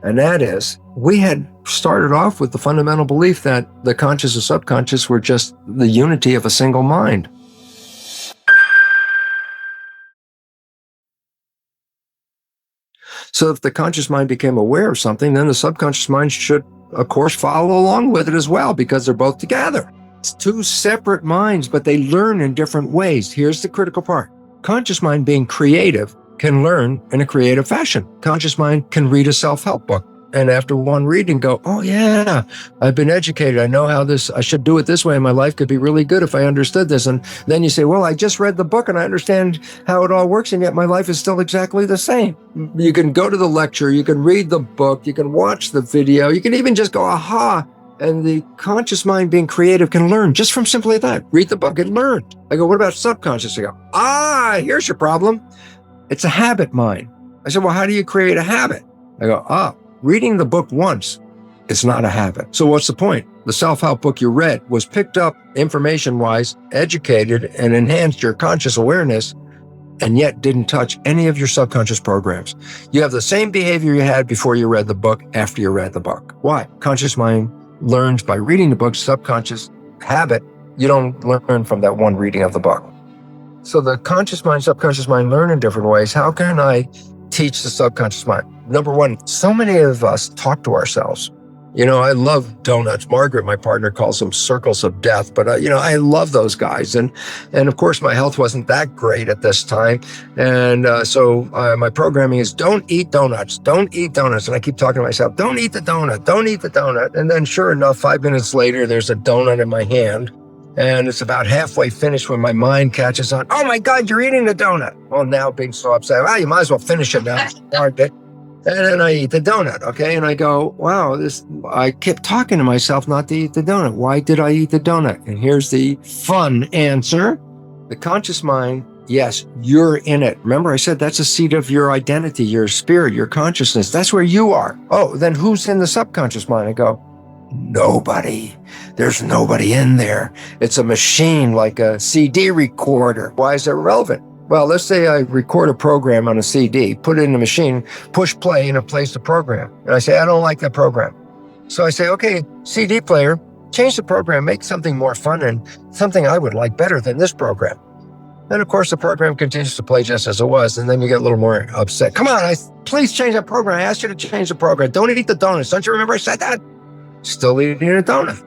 And that is, we had started off with the fundamental belief that the conscious and subconscious were just the unity of a single mind. So if the conscious mind became aware of something, then the subconscious mind should, of course, follow along with it as well, because they're both together. It's two separate minds, but they learn in different ways. Here's the critical part. Conscious mind, being creative, can learn in a creative fashion. Conscious mind can read a self-help book, and after one reading go, oh yeah, I've been educated. I know how I should do it this way, and my life could be really good if I understood this. And then you say, well, I just read the book and I understand how it all works, and yet my life is still exactly the same. You can go to the lecture, you can read the book, you can watch the video, you can even just go, aha. And the conscious mind, being creative, can learn just from simply that. Read the book and learn. I go, what about subconscious? I go, here's your problem. It's a habit mind. I said, well, how do you create a habit? I go, reading the book once is not a habit. So what's the point? The self-help book you read was picked up information-wise, educated, and enhanced your conscious awareness, and yet didn't touch any of your subconscious programs. You have the same behavior you had before you read the book, after you read the book. Why? Conscious mind learns by reading the book. Subconscious habit, you don't learn from that one reading of the book. So the conscious mind, subconscious mind learn in different ways. How can I teach the subconscious mind? Number one, so many of us talk to ourselves. I love donuts. Margaret, my partner, calls them circles of death. But, I love those guys. And of course, my health wasn't that great at this time. And so my programming is don't eat donuts. Don't eat donuts. And I keep talking to myself, don't eat the donut. Don't eat the donut. And then sure enough, 5 minutes later, there's a donut in my hand. And it's about halfway finished when my mind catches on. Oh my God, you're eating the donut. Well, now being so upset, you might as well finish it now. And then I eat the donut, okay? And I go, wow, I kept talking to myself not to eat the donut. Why did I eat the donut? And here's the fun answer. The conscious mind, yes, you're in it. Remember I said that's a seat of your identity, your spirit, your consciousness. That's where you are. Oh, then who's in the subconscious mind? I go, nobody. There's nobody in there. It's a machine, like a CD recorder. Why is that relevant? Well, let's say I record a program on a CD, put it in the machine, push play, and it plays the program. And I say, I don't like that program. So I say, okay, CD player, change the program, make something more fun and something I would like better than this program. And of course, the program continues to play just as it was. And then you get a little more upset. Come on, please change that program. I asked you to change the program. Don't eat the donuts. Don't you remember I said that? Still eating a donut.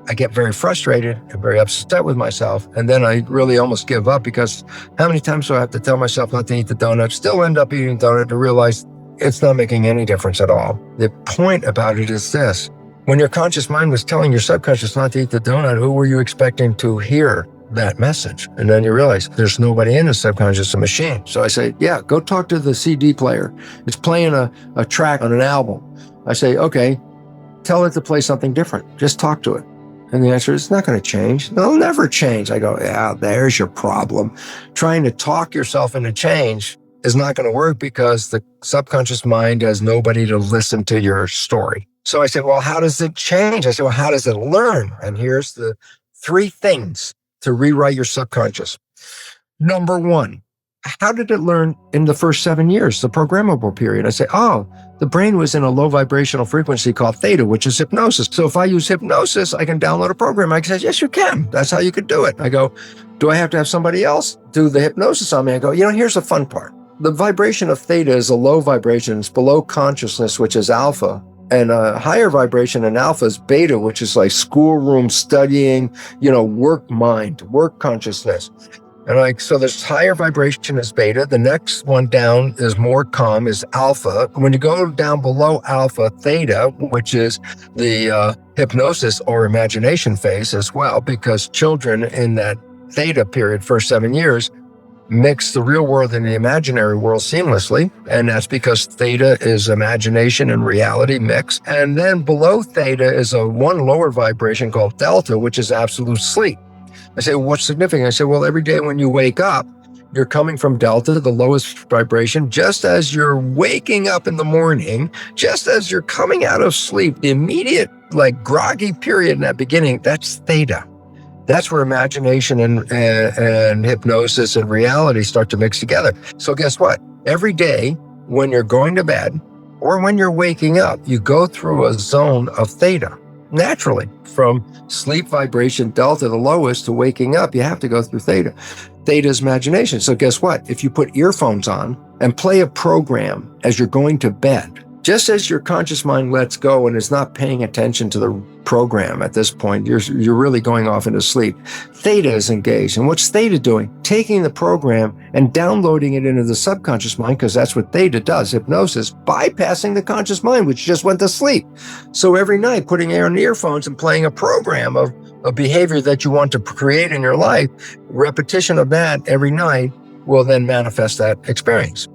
I get very frustrated and very upset with myself. And then I really almost give up, because how many times do I have to tell myself not to eat the donut, still end up eating donut, to realize it's not making any difference at all. The point about it is this. When your conscious mind was telling your subconscious not to eat the donut, who were you expecting to hear that message? And then you realize there's nobody in the subconscious, a machine. So I say, yeah, go talk to the CD player. It's playing a track on an album. I say, okay, tell it to play something different. Just talk to it. And the answer is, it's not going to change. It'll never change. I go, yeah, there's your problem. Trying to talk yourself into change is not going to work, because the subconscious mind has nobody to listen to your story. So I said, well, how does it change? I said, well, how does it learn? And here's the 3 things to rewrite your subconscious. Number 1, how did it learn in the first 7 years, the programmable period? I say, the brain was in a low vibrational frequency called theta, which is hypnosis. So if I use hypnosis, I can download a program. I can say, yes, you can. That's how you could do it. I go, do I have to have somebody else do the hypnosis on me? I go, here's the fun part. The vibration of theta is a low vibration. It's below consciousness, which is alpha. And a higher vibration in alpha is beta, which is like schoolroom studying, work mind, work consciousness. And so this higher vibration is beta. The next one down is more calm, is alpha. When you go down below alpha, theta, which is the hypnosis or imagination phase as well, because children in that theta period, first 7 years, mix the real world and the imaginary world seamlessly. And that's because theta is imagination and reality mix. And then below theta is one lower vibration called delta, which is absolute sleep. I say, well, what's significant? I say, well, every day when you wake up, you're coming from delta, the lowest vibration, just as you're waking up in the morning, just as you're coming out of sleep, the immediate, groggy period in that beginning, that's theta. That's where imagination and hypnosis and reality start to mix together. So guess what? Every day when you're going to bed, or when you're waking up, you go through a zone of theta. Naturally, from sleep vibration delta, the lowest, to waking up, you have to go through theta. Theta is imagination. So guess what? If you put earphones on and play a program as you're going to bed, just as your conscious mind lets go and is not paying attention to the program at this point, you're really going off into sleep. Theta is engaged. And what's theta doing? Taking the program and downloading it into the subconscious mind, because that's what theta does, hypnosis, bypassing the conscious mind, which just went to sleep. So every night, putting on earphones and playing a program of a behavior that you want to create in your life, repetition of that every night will then manifest that experience.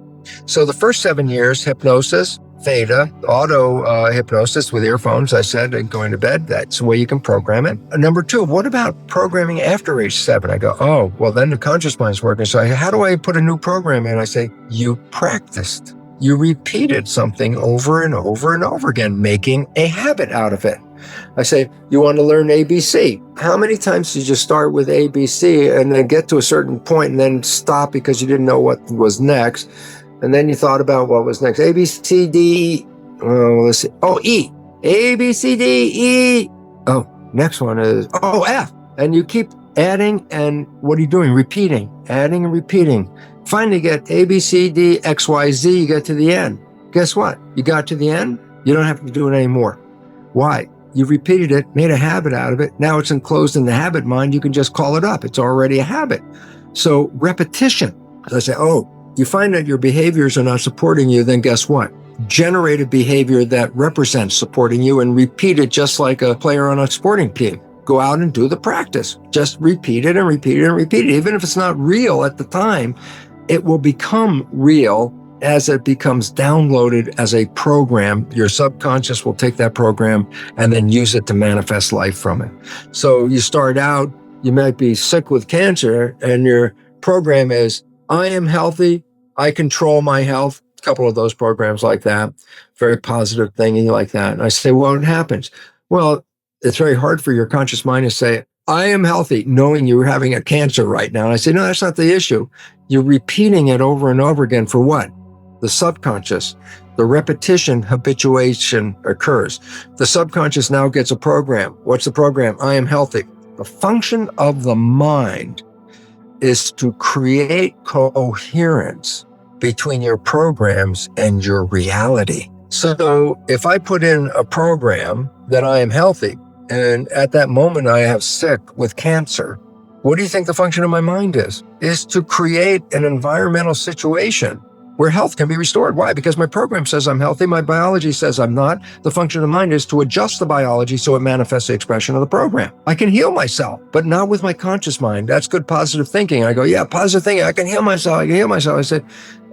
So the first 7 years, hypnosis, theta, auto hypnosis with earphones, I said, and going to bed, that's the way you can program it. Number 2, what about programming after age 7? I go, oh, well, then the conscious mind's working. So how do I put a new program in? I say, you practiced. You repeated something over and over and over again, making a habit out of it. I say, you want to learn ABC. How many times did you start with ABC and then get to a certain point and then stop because you didn't know what was next? And then you thought about what was next. A, B, C, D, let's see. Oh, E. A, B, C, D, E. Oh, next one is, F. And you keep adding, and what are you doing? Repeating, adding and repeating. Finally you get A, B, C, D, X, Y, Z, you get to the end. Guess what? You got to the end, you don't have to do it anymore. Why? You repeated it, made a habit out of it. Now it's enclosed in the habit mind. You can just call it up. It's already a habit. So repetition. So I say, you find that your behaviors are not supporting you, then guess what? Generate a behavior that represents supporting you and repeat it just like a player on a sporting team. Go out and do the practice. Just repeat it and repeat it and repeat it. Even if it's not real at the time, it will become real as it becomes downloaded as a program. Your subconscious will take that program and then use it to manifest life from it. So you start out, you might be sick with cancer, and your program is, I am healthy, I control my health. A couple of those programs like that, very positive thinking like that. And I say, well, what happens? Well, it's very hard for your conscious mind to say, I am healthy, knowing you're having a cancer right now. And I say, no, that's not the issue. You're repeating it over and over again for what? The subconscious. The repetition, habituation occurs. The subconscious now gets a program. What's the program? I am healthy. The function of the mind is to create coherence between your programs and your reality. So if I put in a program that I am healthy, and at that moment I have sick with cancer, what do you think the function of my mind is? Is to create an environmental situation where health can be restored. Why? Because my program says I'm healthy, my biology says I'm not. The function of the mind is to adjust the biology so it manifests the expression of the program. I can heal myself, but not with my conscious mind. That's good positive thinking. I go, yeah, positive thinking, I can heal myself, I can heal myself. I said,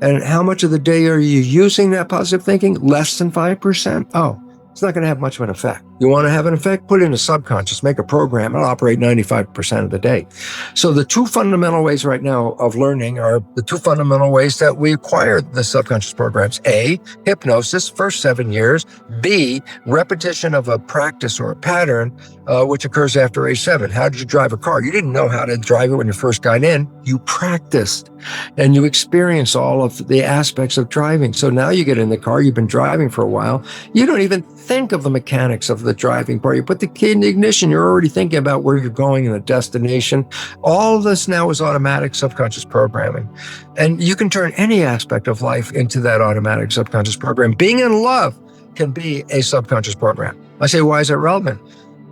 and how much of the day are you using that positive thinking? Less than 5%. Oh, it's not going to have much of an effect. You want to have an effect? Put it in a subconscious, make a program, it'll operate 95% of the day. So the two fundamental ways right now of learning are the two fundamental ways that we acquire the subconscious programs. A, hypnosis, first 7 years. B, repetition of a practice or a pattern, which occurs after age 7. How did you drive a car? You didn't know how to drive it when you first got in. You practiced and you experience all of the aspects of driving. So now you get in the car, you've been driving for a while. You don't even think of the mechanics of the driving part. You put the key in the ignition, you're already thinking about where you're going and the destination. All of this now is automatic subconscious programming. And you can turn any aspect of life into that automatic subconscious program. Being in love can be a subconscious program. I say, why is that relevant?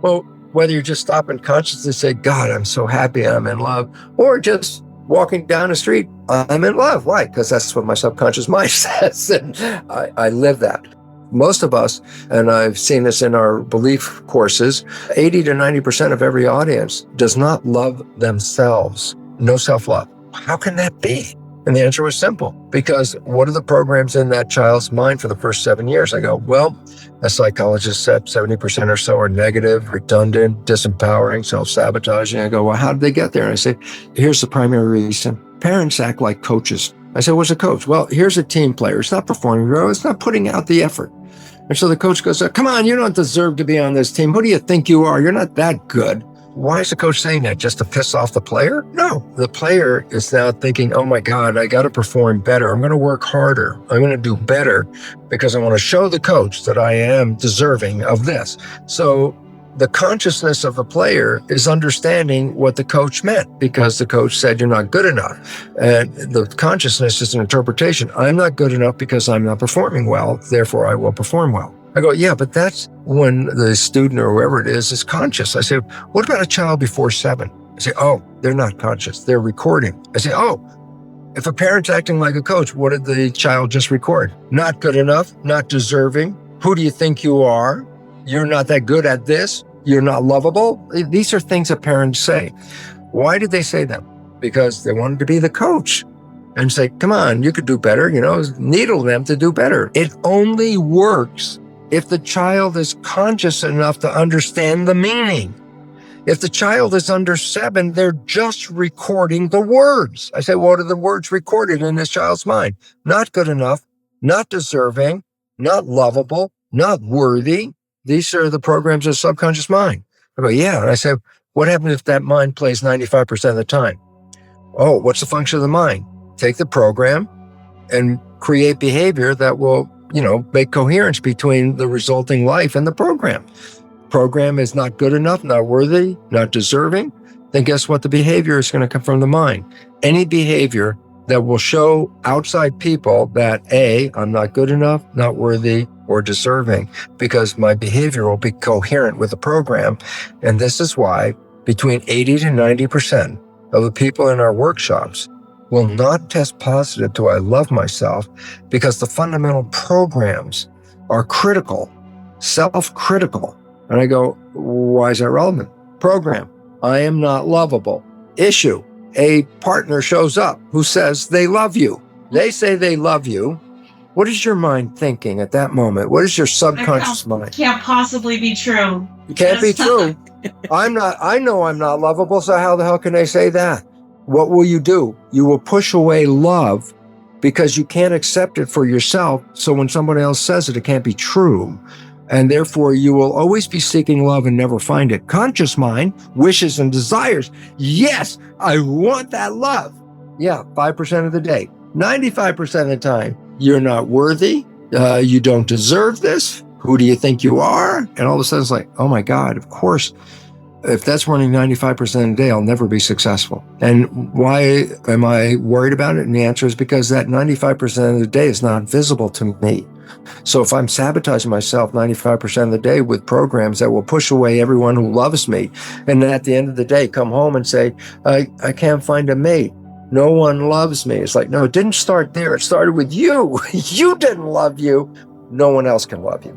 Well, whether you just stop and consciously say, God, I'm so happy I'm in love, or just walking down the street, I'm in love. Why? Because that's what my subconscious mind says. And I live that. Most of us, and I've seen this in our belief courses, 80 to 90% of every audience does not love themselves. No self-love. How can that be? And the answer was simple. Because what are the programs in that child's mind for the first 7 years? I go, well, a psychologist said 70% or so are negative, redundant, disempowering, self-sabotaging. I go, well, how did they get there? And I say, here's the primary reason. Parents act like coaches. I said, what's a coach? Well, here's a team player. It's not performing well. It's not putting out the effort. And so the coach goes, come on, you don't deserve to be on this team. Who do you think you are? You're not that good. why is the coach saying that? Just to piss off the player? No. The player is now thinking, oh my God, I got to perform better. I'm going to work harder. I'm going to do better because I want to show the coach that I am deserving of this. So the consciousness of the player is understanding what the coach meant because the coach said you're not good enough. And the consciousness is an interpretation. I'm not good enough because I'm not performing well, therefore I will perform well. I go, yeah, but that's when the student or whoever it is conscious. I say, what about a child before 7? I say, oh, they're not conscious. They're recording. I say, oh, if a parent's acting like a coach, what did the child just record? Not good enough, not deserving. Who do you think you are? You're not that good at this. You're not lovable. These are things that parents say. Why did they say them? Because they wanted to be the coach and say, come on, you could do better, needle them to do better. It only works if the child is conscious enough to understand the meaning. If the child is under 7, they're just recording the words. I say, what are the words recorded in this child's mind? Not good enough, not deserving, not lovable, not worthy. These are the programs of the subconscious mind. I go, yeah. And I say, what happens if that mind plays 95% of the time? Oh, what's the function of the mind? Take the program and create behavior that will, make coherence between the resulting life and the program. Program is not good enough, not worthy, not deserving. Then guess what? The behavior is going to come from the mind. Any behavior that will show outside people that A, I'm not good enough, not worthy, or deserving, because my behavior will be coherent with the program. And this is why between 80 to 90% of the people in our workshops will not test positive to I love myself because the fundamental programs are critical, self-critical. And I go, why is that relevant? Program, I am not lovable. Issue, a partner shows up who says they love you. They say they love you. What is your mind thinking at that moment? What is your subconscious mind? Can't possibly be true. It can't be true. I know I'm not lovable, so how the hell can they say that? What will you do? You will push away love because you can't accept it for yourself. So when somebody else says it, it can't be true. And therefore, you will always be seeking love and never find it. Conscious mind wishes and desires. Yes, I want that love. Yeah, 5% of the day. 95% of the time, you're not worthy. You don't deserve this. Who do you think you are? And all of a sudden, it's like, oh my God, of course. If that's running 95% of the day, I'll never be successful. And why am I worried about it? And the answer is because that 95% of the day is not visible to me. So if I'm sabotaging myself 95% of the day with programs that will push away everyone who loves me, and then at the end of the day, come home and say, I can't find a mate. No one loves me. It's like, no, it didn't start there. It started with you. You didn't love you. No one else can love you.